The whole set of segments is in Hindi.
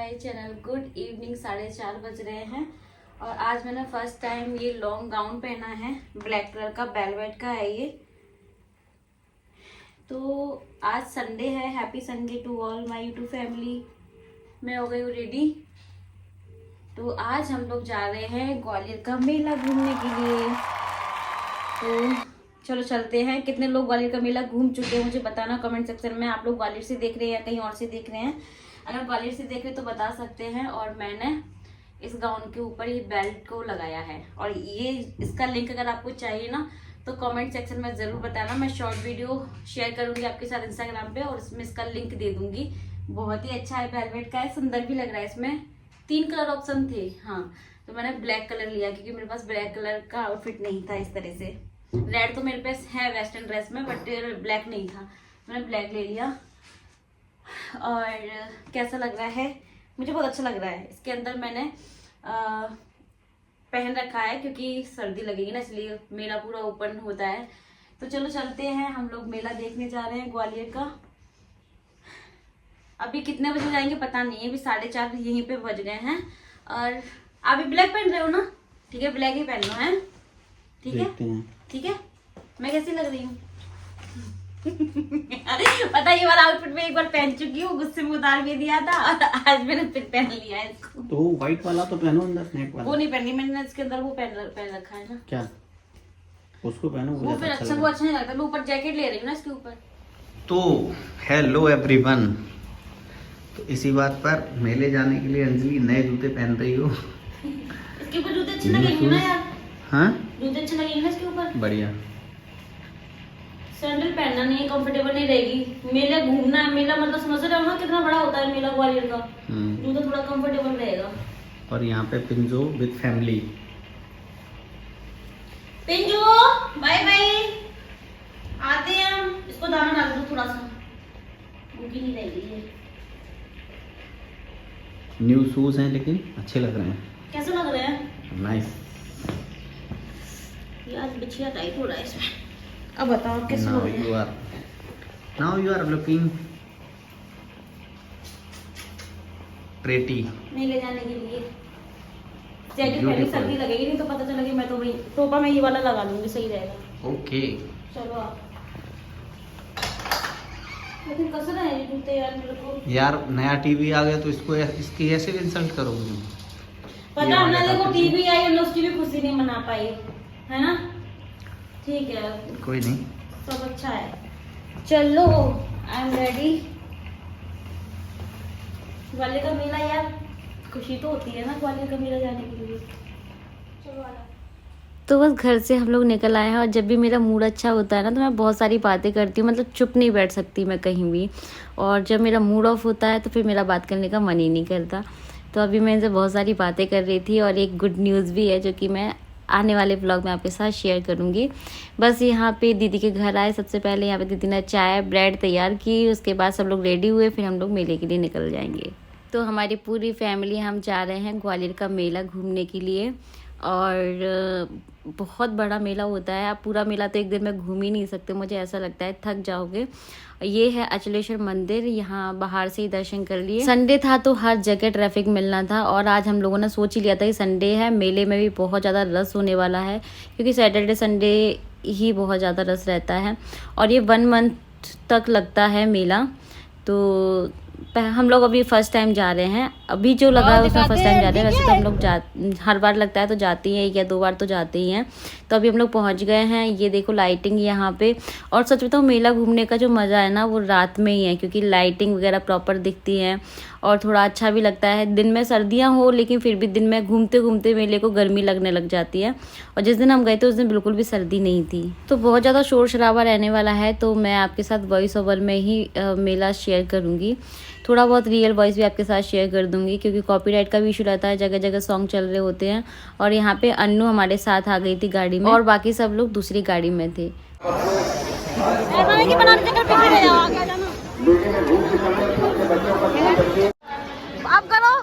My channel. गुड इवनिंग, 4:30 बज रहे हैं और आज मैंने फर्स्ट टाइम ये लॉन्ग गाउन पहना है। ब्लैक कलर का वेलवेट का है ये। तो आज संडे है। Happy Sunday to all my YouTube family. मैं हो गई हूँ रेडी। तो आज हम लोग जा रहे हैं ग्वालियर का मेला घूमने के लिए। तो चलो चलते हैं। कितने लोग ग्वालियर का मेला घूम चुके हैं मुझे बताना कमेंट सेक्शन में। आप लोग ग्वालियर से देख रहे हैं या कहीं और से देख रहे हैं? अगर ग्वालियर से देख रहे तो बता सकते हैं। और मैंने इस गाउन के ऊपर ये बेल्ट को लगाया है और ये इसका लिंक अगर आपको चाहिए ना तो कमेंट सेक्शन में ज़रूर बताना। मैं शॉर्ट वीडियो शेयर करूंगी आपके साथ इंस्टाग्राम पे और इसमें इसका लिंक दे दूंगी। बहुत ही अच्छा है, वेलवेट का है, सुंदर भी लग रहा है। इसमें 3 कलर ऑप्शन थे। हाँ, तो मैंने ब्लैक कलर लिया क्योंकि मेरे पास ब्लैक कलर का आउटफिट नहीं था। इस तरह से रेड तो मेरे पास है वेस्टर्न ड्रेस में, बट ब्लैक नहीं था। मैंने ब्लैक ले लिया। और कैसा लग रहा है? मुझे बहुत अच्छा लग रहा है। इसके अंदर मैंने पहन रखा है क्योंकि सर्दी लगेगी ना, इसलिए मेला पूरा ओपन होता है। तो चलो चलते हैं। हम लोग मेला देखने जा रहे हैं ग्वालियर का। अभी कितने बजे जाएंगे पता नहीं है। अभी 4:30 यहीं पे बज गए हैं। और आप भी ब्लैक पहन रहे हो ना? ठीक है, ब्लैक ही पहन लो है। ठीक है, ठीक है। मैं कैसी लग रही हूँ? पता ये वाला आउटफिट में एक बार पहन चुकी हूँ, गुस्से में उतार भी दिया था और आज मैंने फिर पहन लिया है इसको। तो व्हाइट वाला तो पहनो, अंदर नेक वाला। वो नहीं पहनी मैंने, इसके अंदर वो पहन रखा है ना। क्या उसको पहनो? वो फिर अच्छा वो अच्छा नहीं लगता। मैं ऊपर जैकेट ले रही हूँ ना इसके ऊपर। तो हेलो एवरीवन। तो इसी बात पर मेले जाने के लिए अंजलि नए जूते पहन रही हो। इसके ऊपर जूते अच्छे लगेंगे ना यार? हाँ, जूते अच्छे लगेंगे ना इसके ऊपर। बढ़िया। सैंडल पहनना नहीं है, कंफर्टेबल नहीं रहेगी। मेला घूमना है। मेला मतलब समझ रहे हो ना कितना बड़ा होता है मेला ग्वालियर का। जूता थोड़ा कंफर्टेबल रहेगा। और यहाँ पे पिंजो विद फैमिली। पिंजो बाय बाय, आते हैं हम। इसको दाना डाल दो थोड़ा सा, भूखी नहीं रहेगी ये। न्यू शूज हैं लेकिन अच्छे लग रहे हैं। कैसे लग रहे हैं? नाइस। ये आज बिछिया टाइट हो रहा है इसमें। अब बताओ कैसे लग रहे हैं? Now you are looking pretty. मेले जाने के लिए जैकेट पहनी, सर्दी लगेगी नहीं तो पता चलेगी। मैं तो वही टोपा में ये वाला लगा लूंगी, सही रहेगा। ओके चलो आप। लेकिन कस रहे हैं ये जूते यार मेरे को। यार नया टीवी आ गया तो इसको इसकी ऐसे भी इंसल्ट करोगे? पता हमने देखो टीवी आई, हम लोग उसकी भी खुशी नहीं मना पाए, है ना? ठीक है, कोई नहीं, सब अच्छा है। चलो आई एम रेडी। ग्वालियर का मेला यार, खुशी तो होती है ना ग्वालियर का मेला जाने के लिए। चलो आना। तो बस घर से हम लोग निकल आए हैं और जब भी मेरा मूड अच्छा होता है ना तो मैं बहुत सारी बातें करती हूँ। मतलब चुप नहीं बैठ सकती मैं कहीं भी। और जब मेरा मूड ऑफ होता है तो फिर मेरा बात करने का मन ही नहीं करता। तो अभी मैं इनसे बहुत सारी बातें कर रही थी और एक गुड न्यूज़ भी है जो कि मैं आने वाले ब्लॉग में आपके साथ शेयर करूंगी। बस यहाँ पे दीदी के घर आए। सबसे पहले यहाँ पे दीदी ने चाय ब्रेड तैयार की। उसके बाद सब लोग रेडी हुए, फिर हम लोग मेले के लिए निकल जाएंगे। तो हमारी पूरी फैमिली हम जा रहे हैं ग्वालियर का मेला घूमने के लिए। और बहुत बड़ा मेला होता है। आप पूरा मेला तो एक दिन में घूम ही नहीं सकते, मुझे ऐसा लगता है, थक जाओगे। ये है अचलेश्वर मंदिर। यहाँ बाहर से ही दर्शन कर लिए। संडे था तो हर जगह ट्रैफिक मिलना था और आज हम लोगों ने सोच ही लिया था कि संडे है, मेले में भी बहुत ज़्यादा रश होने वाला है क्योंकि सैटरडे संडे ही बहुत ज़्यादा रश रहता है। और ये 1 मंथ तक लगता है मेला। तो हम लोग अभी फर्स्ट टाइम जा रहे हैं। अभी जो लगा है उसमें फर्स्ट टाइम जा रहे हैं। वैसे तो हम लोग हर बार लगता है तो जाती हैं, 1 या 2 बार तो जाते ही हैं। तो अभी हम लोग पहुंच गए हैं। ये देखो लाइटिंग यहाँ पे। और सच बताऊं मेला घूमने का जो मज़ा है ना वो रात में ही है क्योंकि लाइटिंग वगैरह प्रॉपर दिखती है और थोड़ा अच्छा भी लगता है। दिन में सर्दियाँ हो लेकिन फिर भी दिन में घूमते घूमते मेले को गर्मी लगने लग जाती है। और जिस दिन हम गए थे उस दिन बिल्कुल भी सर्दी नहीं थी। तो बहुत ज़्यादा शोर शराबा रहने वाला है। तो मैं आपके साथ वॉइस ओवर में ही मेला शेयर करूँगी। थोड़ा बहुत रियल वॉइस भी आपके साथ शेयर कर दूंगी क्योंकि कॉपीराइट का भी इशू रहता है, जगह जगह सॉन्ग चल रहे होते हैं। और यहाँ पे अन्नू हमारे साथ आ गई थी गाड़ी में और बाकी सब लोग दूसरी गाड़ी में थे। आप करो।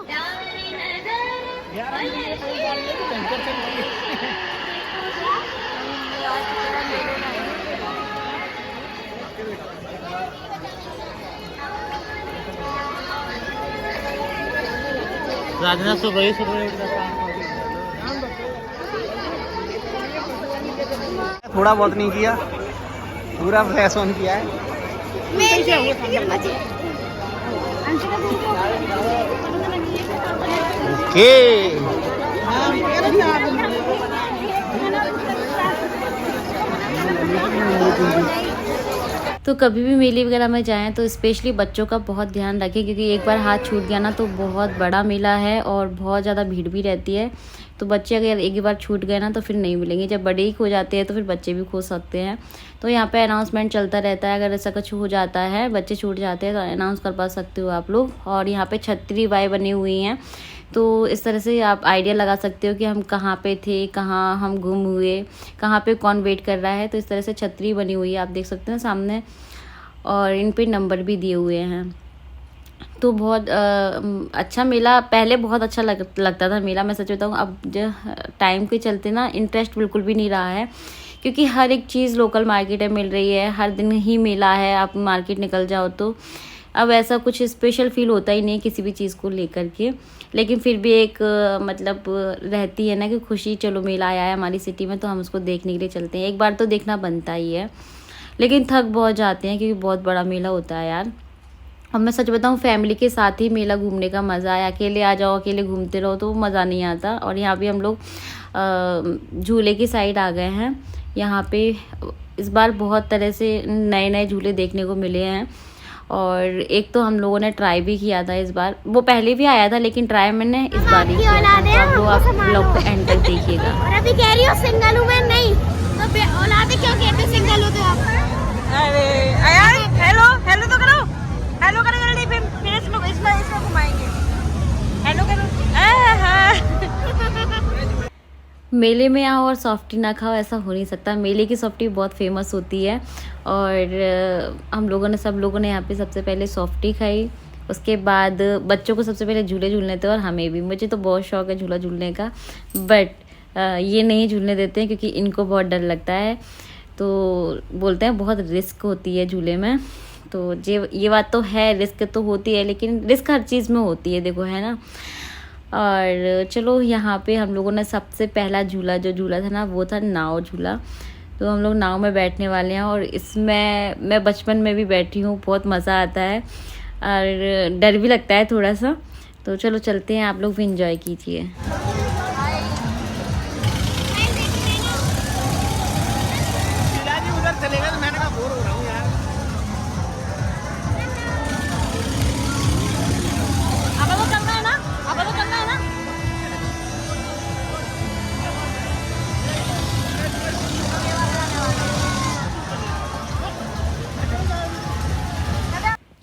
साधना सुबह थोड़ा बहुत नहीं किया, पूरा फ्रेश ऑन किया है। ओके तो कभी भी मेले वगैरह में जाएं तो स्पेशली बच्चों का बहुत ध्यान रखें, क्योंकि एक बार हाथ छूट गया ना तो बहुत बड़ा मेला है और बहुत ज़्यादा भीड़ भी रहती है। तो बच्चे अगर एक ही बार छूट गए ना तो फिर नहीं मिलेंगे। जब बड़े ही खो जाते हैं तो फिर बच्चे भी खो सकते हैं। तो यहाँ पे अनाउंसमेंट चलता रहता है, अगर ऐसा कुछ हो जाता है, बच्चे छूट जाते हैं तो अनाउंस कर पा सकते हो आप लोग। और यहाँ पे छतरी वाई बनी हुई हैं, तो इस तरह से आप आइडिया लगा सकते हो कि हम कहाँ पे थे, कहाँ हम गुम हुए, कहाँ पे कौन वेट कर रहा है। तो इस तरह से छतरी बनी हुई है, आप देख सकते हैं सामने, और इन पे नंबर भी दिए हुए हैं। तो बहुत अच्छा मेला, पहले बहुत अच्छा लगता था मेला, मैं सच बताऊँ। अब जो टाइम के चलते ना इंटरेस्ट बिल्कुल भी नहीं रहा है, क्योंकि हर एक चीज़ लोकल मार्केट में मिल रही है, हर दिन ही मेला है, आप मार्केट निकल जाओ तो अब ऐसा कुछ स्पेशल फील होता ही नहीं किसी भी चीज़ को लेकर के। लेकिन फिर भी एक मतलब रहती है ना कि खुशी, चलो मेला आया है हमारी सिटी में तो हम उसको देखने के लिए चलते हैं। एक बार तो देखना बनता ही है, लेकिन थक बहुत जाते हैं क्योंकि बहुत बड़ा मेला होता है यार। अब मैं सच बताऊँ, फैमिली के साथ ही मेला घूमने का मज़ा है, अकेले आ जाओ अकेले घूमते रहो तो मज़ा नहीं आता। और यहाँ भी हम लोग झूले की साइड आ गए हैं। यहाँ पे इस बार बहुत तरह से नए नए झूले देखने को मिले हैं, और एक तो हम लोगों ने ट्राई भी किया था इस बार। वो पहले भी आया था लेकिन ट्राई मैंने इस बार ही किया था। तो आप लोग को एंड तक देखिएगा। और अभी कह रही हो सिंगल हूँ मैं, नहीं तो औलादे क्यों कहते सिंगल हो तो आप? अरे यार, हेलो हेलो तो करो, हेलो करो जल्दी, फिर इसमें घुमाएंगे। हेलो करो। मेले में आओ और सॉफ्टी ना खाओ, ऐसा हो नहीं सकता। मेले की सॉफ्टी बहुत फेमस होती है, और हम लोगों ने, सब लोगों ने यहाँ पे सबसे पहले सॉफ्टी खाई। उसके बाद बच्चों को सबसे पहले झूले झूलने थे, और हमें भी, मुझे तो बहुत शौक है झूला झूलने का, बट ये नहीं झूलने देते हैं क्योंकि इनको बहुत डर लगता है। तो बोलते हैं बहुत रिस्क होती है झूले में। तो ये बात तो है, रिस्क तो होती है, लेकिन रिस्क हर चीज़ में होती है, देखो, है ना। और चलो, यहाँ पे हम लोगों ने सबसे पहला झूला जो झूला था ना, वो था नाव झूला। तो हम लोग नाव में बैठने वाले हैं, और इसमें मैं बचपन में भी बैठी हूँ, बहुत मज़ा आता है और डर भी लगता है थोड़ा सा। तो चलो चलते हैं, आप लोग भी इंजॉय कीजिए। चलेगा तो मैंने कहा बोर हो रहा हूँ यार। अब तो करना है ना, अब तो करना है ना।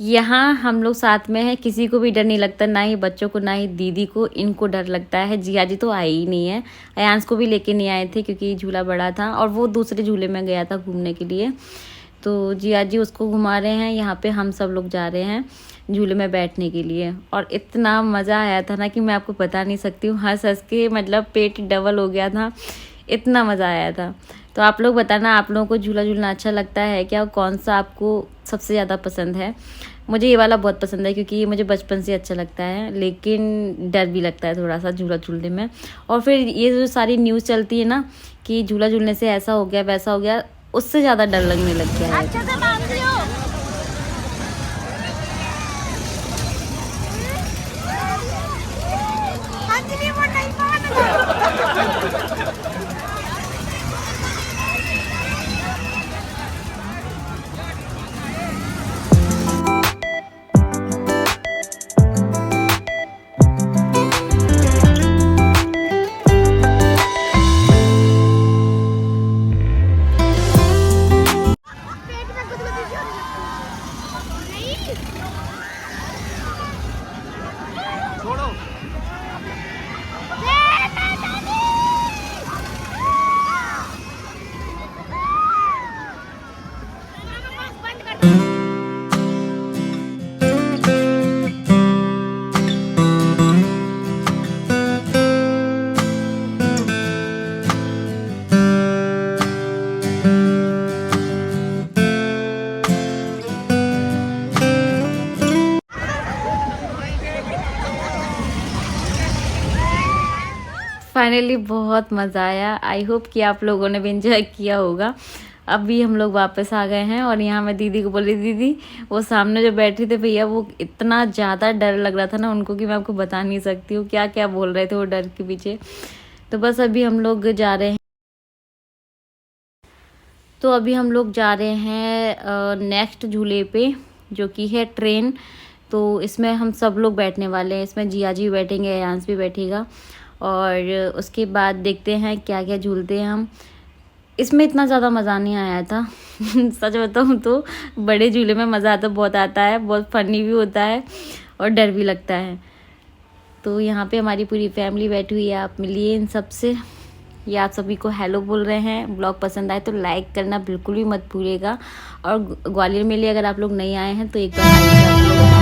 यहाँ हम लोग साथ में हैं, किसी को भी डर नहीं लगता, ना ही बच्चों को, ना ही दीदी को, इनको डर लगता है। जिया जी तो आई ही नहीं है, अयांश को भी लेके नहीं आए थे क्योंकि झूला बड़ा था और वो दूसरे झूले में गया था घूमने के लिए। तो जिया जी उसको घुमा रहे हैं, यहाँ पे हम सब लोग जा रहे हैं झूले में बैठने के लिए। और इतना मज़ा आया था ना कि मैं आपको बता नहीं सकती हूँ, हंस हंस के मतलब पेट डबल हो गया था, इतना मज़ा आया था। तो आप लोग बताना, आप लोगों को झूला झूलना अच्छा लगता है क्या? कौन सा आपको सबसे ज़्यादा पसंद है? मुझे ये वाला बहुत पसंद है क्योंकि ये मुझे बचपन से अच्छा लगता है, लेकिन डर भी लगता है थोड़ा सा झूला झूलने में। और फिर ये जो सारी न्यूज़ चलती है ना कि झूला झूलने से ऐसा हो गया वैसा हो गया, उससे ज़्यादा डर लगने लग गया है। अच्छे से बांधती हो। अंजलि वो नहीं बांध। फाइनली बहुत मज़ा आया। आई होप कि आप लोगों ने भी इंजॉय किया होगा। अभी हम लोग वापस आ गए हैं और यहाँ मैं दीदी को बोली, दीदी वो सामने जो बैठी थे भैया, वो इतना ज़्यादा डर लग रहा था ना उनको कि मैं आपको बता नहीं सकती हूँ क्या क्या बोल रहे थे वो डर के पीछे। तो बस अभी हम लोग जा रहे हैं। तो अभी हम लोग जा रहे हैं नेक्स्ट झूले पे, जो कि है ट्रेन। तो इसमें हम सब लोग बैठने वाले हैं। इसमें जिया जी बैठेंगे, अयांश भी बैठेगा और उसके बाद देखते हैं क्या क्या झूलते हैं हम। इसमें इतना ज़्यादा मज़ा नहीं आया था सच बताऊँ तो बड़े झूले में मज़ा तो बहुत आता है, बहुत फनी भी होता है और डर भी लगता है। तो यहाँ पे हमारी पूरी फैमिली बैठी हुई है, आप मिलिए इन सब से। ये आप सभी को हेलो बोल रहे हैं। ब्लॉग पसंद आए तो लाइक करना बिल्कुल भी मत भूलिएगा। और ग्वालियर मेले अगर आप लोग नहीं आए हैं तो एक बार आइएगा।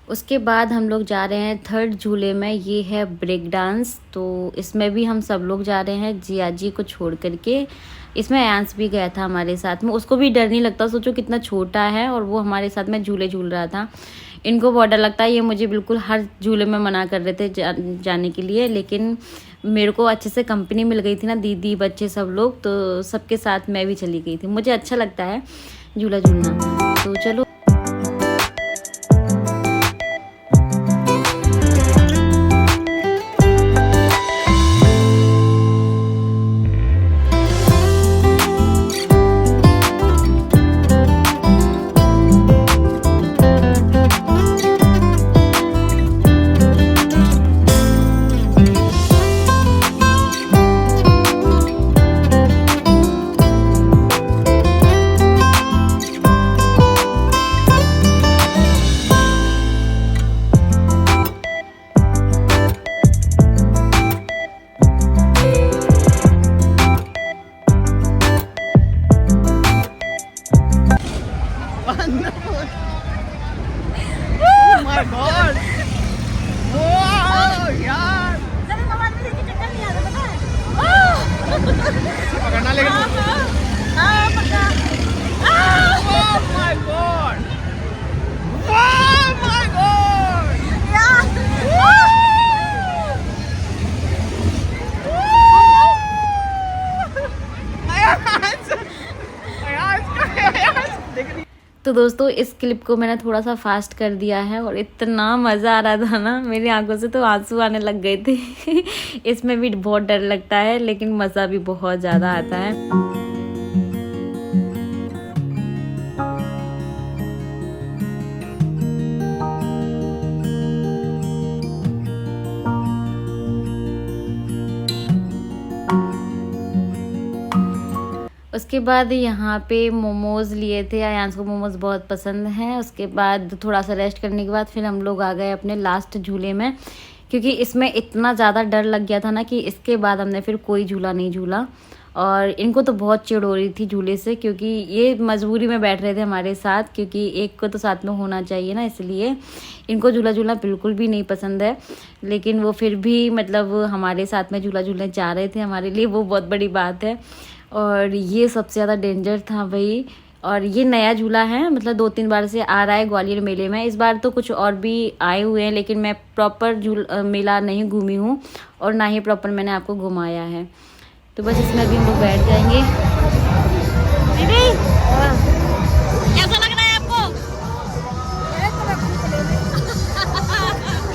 उसके बाद हम लोग जा रहे हैं थर्ड झूले में, ये है ब्रेक डांस। तो इसमें भी हम सब लोग जा रहे हैं जिया जी को छोड़ करके। इसमें आयांश भी गया था हमारे साथ में, उसको भी डर नहीं लगता। सोचो कितना छोटा है और वो हमारे साथ में झूले झूल रहा था। इनको बहुत डर लगता है, ये मुझे बिल्कुल हर झूले में मना कर रहे थे जाने के लिए, लेकिन मेरे को अच्छे से कंपनी मिल गई थी ना, दीदी बच्चे सब लोग, तो सबके साथ मैं भी चली गई थी। मुझे अच्छा लगता है झूला झूलना। तो चलो पकड़ना लेकिन तो दोस्तों इस क्लिप को मैंने थोड़ा सा फास्ट कर दिया है और इतना मज़ा आ रहा था ना, मेरी आंखों से तो आंसू आने लग गए थे इसमें भी बहुत डर लगता है लेकिन मज़ा भी बहुत ज़्यादा आता है। उसके बाद यहाँ पे मोमोज़ लिए थे, आयांश को मोमोज़ बहुत पसंद हैं। उसके बाद थोड़ा सा रेस्ट करने के बाद फिर हम लोग आ गए अपने लास्ट झूले में, क्योंकि इसमें इतना ज़्यादा डर लग गया था ना कि इसके बाद हमने फिर कोई झूला नहीं झूला। और इनको तो बहुत चिढ़ हो रही थी झूले से, क्योंकि ये मजबूरी में बैठ रहे थे हमारे साथ, क्योंकि एक को तो साथ में होना चाहिए ना, इसलिए इनको झूला झूलना बिल्कुल भी नहीं पसंद है। लेकिन वो फिर भी मतलब हमारे साथ में झूला झूलने जा रहे थे, हमारे लिए वो बहुत बड़ी बात है। और ये सबसे ज़्यादा डेंजर था भाई। और ये नया झूला है, मतलब 2-3 बार से आ रहा है ग्वालियर मेले में। इस बार तो कुछ और भी आए हुए हैं, लेकिन मैं प्रॉपर मेला नहीं घूमी हूँ और ना ही प्रॉपर मैंने आपको घुमाया है। तो बस इसमें भी हम लोग बैठ जाएंगे। दीदी कैसा लग रहा है आपको?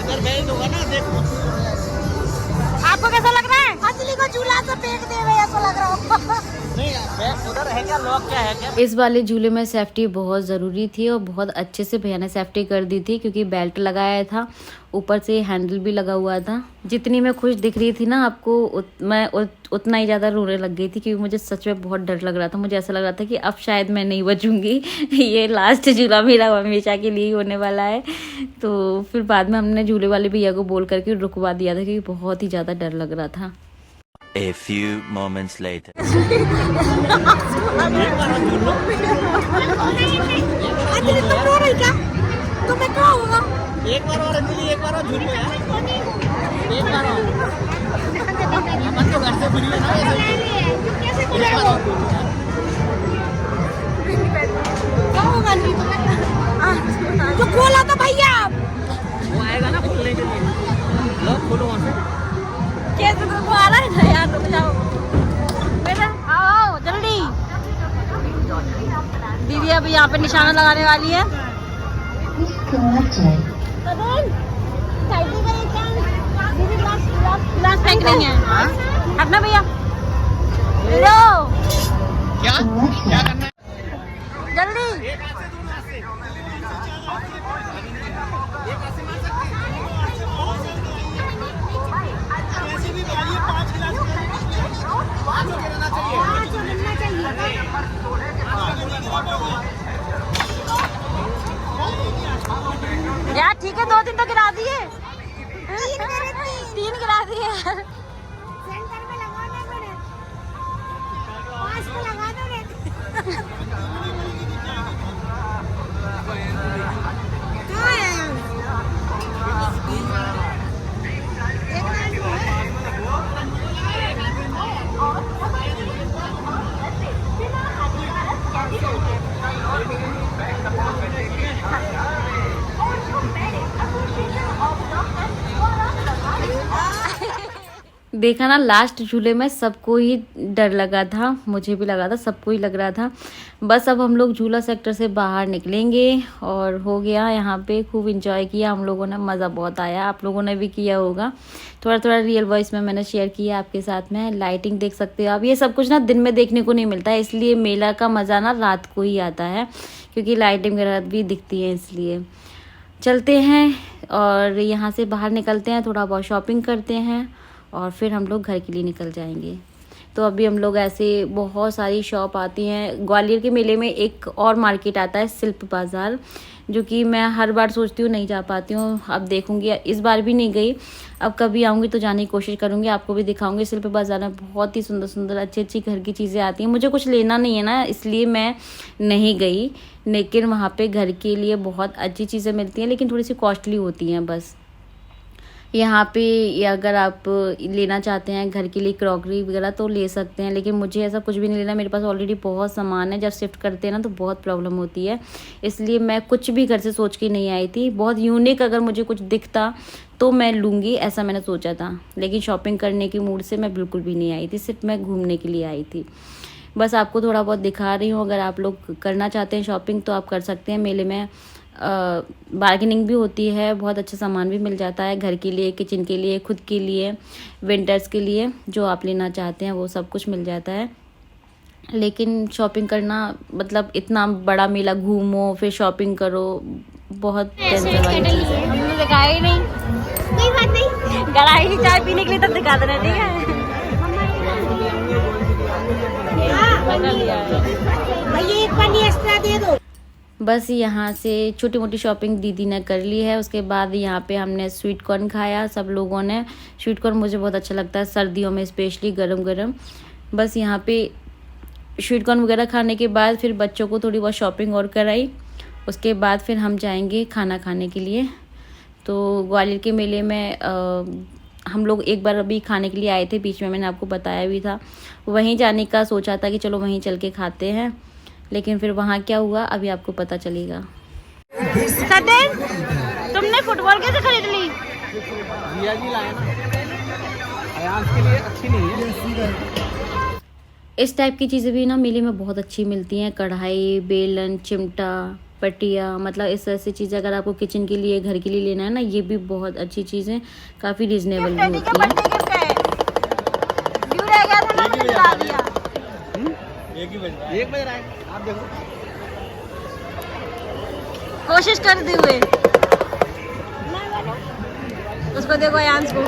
इधर भेज दूंगा ना, देखो आपको कैसा लग रहा है? असली को झूला से फेंक दे रहे ऐसा लग रहा हो। नहीं बैग उधर है क्या, लॉक क्या है क्या? इस वाले झूले में सेफ्टी बहुत ज़रूरी थी और बहुत अच्छे से भैया ने सेफ्टी कर दी थी, क्योंकि बेल्ट लगाया था, ऊपर से हैंडल भी लगा हुआ था। जितनी मैं खुश दिख रही थी ना आपको, मैं उतना ही ज़्यादा रोने लग गई थी, क्योंकि मुझे सच में बहुत डर लग रहा था। मुझे ऐसा लग रहा था कि अब शायद मैं नहीं बचूंगी ये लास्ट झूला मेरा हमेशा के लिए होने वाला है। तो फिर बाद में हमने झूले वाले भैया को बोल करके रुकवा दिया था, क्योंकि बहुत ही ज़्यादा डर लग रहा था। A few moments later. एक बार और अंजलि, एक बार और झूठ यार, एक बार और। अपन तो घर से फ्री है ना एक बार और। जो खोला तो भैया वो आएगा ना खोलने के लिए, लॉक खोलो वहाँ से। कैसे तो आ रहा है ना यार, रुक जाओ बेटा, आओ जल्दी। दीदी अब यहाँ पे निशाना लगाने वाली है। ग्लास फेंक रही है, हटना भैया। लो क्या क्या करना है? जल्दी। यार ठीक है, 2-3 तो गिरा दिए, 3 गिरा दिए यार। सेंटर में लगाना पड़े, 5 को लगा दो रे। कहाँ है? देखा ना, लास्ट झूले में सबको ही डर लगा था, मुझे भी लगा था, सबको ही लग रहा था। बस अब हम लोग झूला सेक्टर से बाहर निकलेंगे और हो गया। यहाँ पे खूब इंजॉय किया हम लोगों ने, मज़ा बहुत आया, आप लोगों ने भी किया होगा। थोड़ा थोड़ा रियल वॉइस में मैंने शेयर किया आपके साथ में। लाइटिंग देख सकते हो आप, ये सब कुछ ना दिन में देखने को नहीं मिलता है, इसलिए मेला का मज़ा ना रात को ही आता है, क्योंकि लाइटिंग वगैरह भी दिखती है। इसलिए चलते हैं और यहाँ से बाहर निकलते हैं, थोड़ा बहुत शॉपिंग करते हैं और फिर हम लोग घर के लिए निकल जाएंगे। तो अभी हम लोग ऐसे बहुत सारी शॉप आती हैं। ग्वालियर के मेले में एक और मार्केट आता है, शिल्प बाज़ार, जो कि मैं हर बार सोचती हूँ नहीं जा पाती हूँ। अब देखूँगी, इस बार भी नहीं गई, अब कभी आऊँगी तो जाने की कोशिश करूँगी, आपको भी दिखाऊँगी। शिल्प बाज़ार में बहुत ही सुंदर सुंदर अच्छी अच्छी घर की चीज़ें आती हैं। मुझे कुछ लेना नहीं है ना, इसलिए मैं नहीं गई, लेकिन वहाँ पर घर के लिए बहुत अच्छी चीज़ें मिलती हैं, लेकिन थोड़ी सी कॉस्टली होती हैं बस। यहाँ पे अगर आप लेना चाहते हैं घर के लिए क्रॉकरी वगैरह तो ले सकते हैं, लेकिन मुझे ऐसा कुछ भी नहीं लेना। मेरे पास ऑलरेडी बहुत सामान है, जब शिफ्ट करते हैं ना तो बहुत प्रॉब्लम होती है, इसलिए मैं कुछ भी घर से सोच के नहीं आई थी। बहुत यूनिक अगर मुझे कुछ दिखता तो मैं लूँगी, ऐसा मैंने सोचा था, लेकिन शॉपिंग करने की मूड से मैं बिल्कुल भी नहीं आई थी, सिर्फ मैं घूमने के लिए आई थी। बस आपको थोड़ा बहुत दिखा रही हूँ। अगर आप लोग करना चाहते हैं शॉपिंग तो आप कर सकते हैं। मेले में बार्गेनिंग भी होती है, बहुत अच्छा सामान भी मिल जाता है घर के लिए, किचन के लिए, खुद के लिए, विंटर्स के लिए, जो आप लेना चाहते हैं वो सब कुछ मिल जाता है। लेकिन शॉपिंग करना मतलब इतना बड़ा मेला घूमो फिर शॉपिंग करो, बहुत टेंशन वाली चीज़ है। हमने दिखाया ही नहीं, कोई बात नहीं, गलाई ही चाय पीने के लिए तब दिखा देना, ठीक है। भैया एक पानी एक्स्ट्रा दे दो। बस यहाँ से छोटी मोटी शॉपिंग दीदी ने कर ली है। उसके बाद यहाँ पे हमने स्वीट कॉर्न खाया सब लोगों ने। स्वीट कॉर्न मुझे बहुत अच्छा लगता है सर्दियों में, स्पेशली गरम गरम। बस यहाँ पे स्वीट कॉर्न वगैरह खाने के बाद फिर बच्चों को थोड़ी बहुत शॉपिंग और कराई। उसके बाद फिर हम जाएंगे खाना खाने के लिए। तो ग्वालियर के मेले में हम लोग एक बार अभी खाने के लिए आए थे, बीच में मैंने आपको बताया भी था। वहीं जाने का सोचा था कि चलो वहीं चल के खाते हैं, लेकिन फिर वहाँ क्या हुआ अभी आपको पता चलेगा। सतेन, तुमने फुटबॉल कैसे खरीद ली? जिया जी लाए ना, अयान के लिए अच्छी नहीं है। इस टाइप की चीज़ें भी ना मेले में बहुत अच्छी मिलती हैं। कढ़ाई, बेलन, चिमटा, पटिया, मतलब इस तरह से चीज़ें अगर आपको किचन के लिए, घर के लिए लेना है ना, ये भी बहुत अच्छी चीज़ें, काफ़ी रिजनेबल भी होती हैं। ड्यू रह गया था ना, मैंने बता दिया। एक बज रहा है, आप देखो। कोशिश करते हुए उसको देखो, आयांश को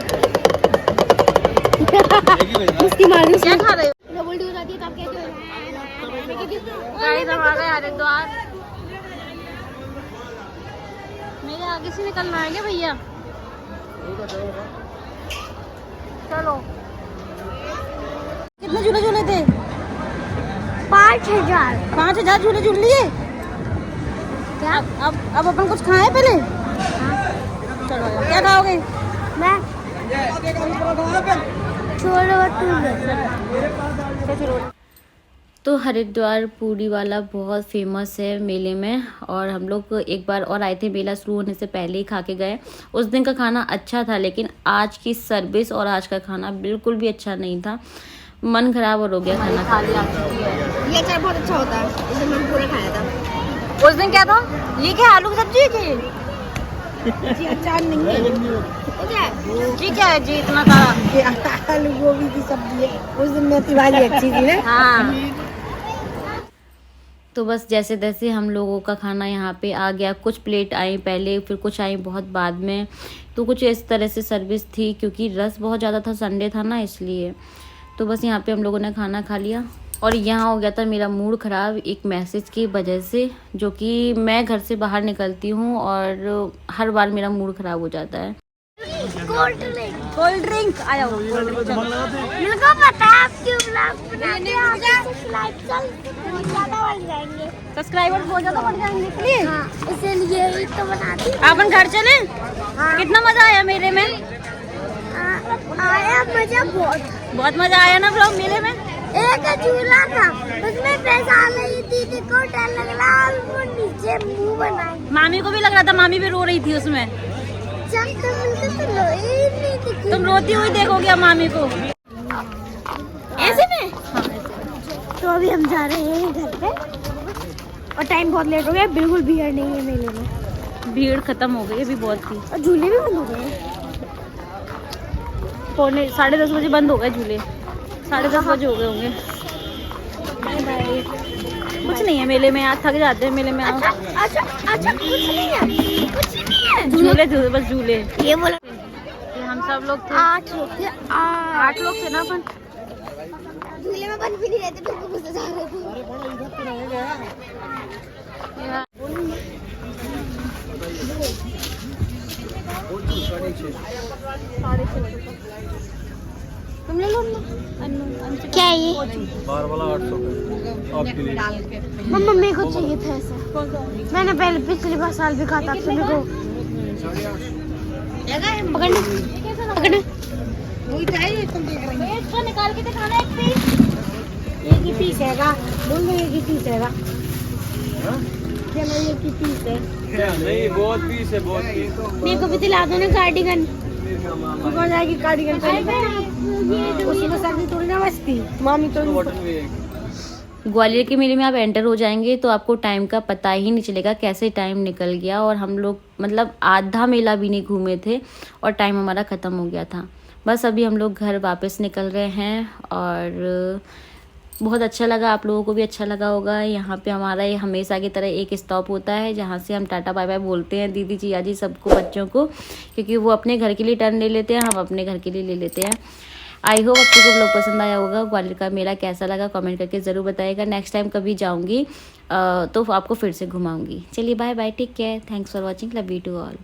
उसकी मालूम क्या खा रहे हो? डबल ड्यू जाती है तब कहते हो गाइस हम आ गए हरिद्वार। मेरे आगे से निकलना है क्या भैया? चलो कितने झूले झूले थे? 5,000। 5,000 झूले झूल लिए। क्या? अब अपन कुछ खाएं पहले। चलो आ जाओ। क्या खाओगे? मैं छोले भटूरे। तो हरिद्वार पूरी वाला बहुत फेमस है मेले में, और हम लोग एक बार और आए थे, मेला शुरू होने से पहले ही खा के गए। उस दिन का खाना अच्छा था, लेकिन आज की सर्विस और आज का खाना बिल्कुल भी अच्छा नहीं था। मन खराब और हो गया खाना खा लिया। ये अचार बहुत अच्छा होता है, उस दिन मैंने पूरा खाया था। उस दिन क्या था? ये क्या आलू की सब्जी है जी? जी अचार नहीं है। जी क्या है जी इतना सारा? आलू गोभी की सब्जी है। उस दिन मेथी वाली अच्छी थी ना। हाँ। तो बस जैसे तैसे हम लोगों का खाना यहाँ पे आ गया। कुछ प्लेट आई पहले, फिर कुछ आई बहुत बाद में। तो कुछ इस तरह से सर्विस थी, क्योंकि रस बहुत ज़्यादा था, संडे था ना इसलिए। तो बस यहाँ पे हम लोगों ने खाना खा लिया, और यहाँ हो गया था मेरा मूड ख़राब एक मैसेज की वजह से, जो कि मैं घर से बाहर निकलती हूँ और हर बार मेरा मूड ख़राब हो जाता है। कोल्ड ड्रिंक आ जाओ। मेरे को पता है आप क्यों ब्लॉग बनाते हो। ज़्यादा बढ़ जाएंगे। सब्सक्राइबर बहुत ज़्यादा बढ़ जाएंगे इसलिए। हाँ, इसीलिए ही तो बनाती हूँ। अपन घर चले। कितना मजा आया मेले में? आया मजा बहुत मजा आया ना ब्लॉग मेले में। एक झूला था, उसमें पैसा रही दीदी को डर लग रहा और वो नीचे मुंह बनाई। मामी को भी लग रहा था, मामी भी रो रही थी उसमें। जब तो मिलते तो रोई नहीं दिखी। तुम रोती हुई देखोगे अब मामी को। ऐसे में? हाँ, ऐसे। तो अभी हम जा रहे हैं घर पे, और टाइम बहुत लेट हो गया। बिल्कुल भीड़ नहीं है मेले में। भीड़ खत्म हो गई अभी बहुत थी, और झूले भी बंद हो गए। 10:30 बजे बंद हो गए झूले। 10:30 बजे हो गए होंगे। कुछ नहीं है मेले में, आज थक जाते हैं मेले में। अच्छा कुछ नहीं है, कुछ नहीं है। झूले बस झूले। ये बोला हम सब लोग थे 8 लोग थे। 8 लोग थे ना अपन। झूले में बंद भी नहीं रहते, फिर घुस जा रहे तुम ले लो ना। क्या है ये? बार वाला 800 आपके लिए। मम्मी को चाहिए था ऐसा। मैंने पहले पिछले बार साल भी खाता था। मेरे को पकड़ना इसको निकाल के दिखाना एक पीस। एक ही पीस हैगा। बोल दो एक ही पीस हैगा। क्या मैं एक ही पीस है? नहीं बहुत पीस है, बहुत पीस। मेरे को भी दिला दो ना कार्डिगन। कौन जाएगी कार्डिगन उसमें सर्दी थोड़ी ना बचती। मामी तो ग्वालियर के मेले में आप एंटर हो जाएंगे तो आपको टाइम का पता ही नहीं चलेगा कैसे टाइम निकल गया। और हम लोग मतलब आधा मेला भी नहीं घूमे थे और टाइम हमारा ख़त्म हो गया था। बस अभी हम लोग घर वापस निकल रहे हैं, और बहुत अच्छा लगा, आप लोगों को भी अच्छा लगा होगा। यहाँ पे हमारा ये हमेशा की तरह एक स्टॉप होता है जहाँ से हम टाटा बाय बाय बोलते हैं दीदी जिया जी सबको, बच्चों को, क्योंकि वो अपने घर के लिए टर्न ले लेते हैं, हम अपने घर के लिए ले लेते हैं। आई होप आपको को ब्लॉग पसंद आया होगा। ग्वालियर का मेला कैसा लगा कमेंट करके ज़रूर बताइएगा। नेक्स्ट टाइम कभी जाऊँगी तो आपको फिर से घुमाऊँगी। चलिए bye bye, take care, thanks for watching, love you to all.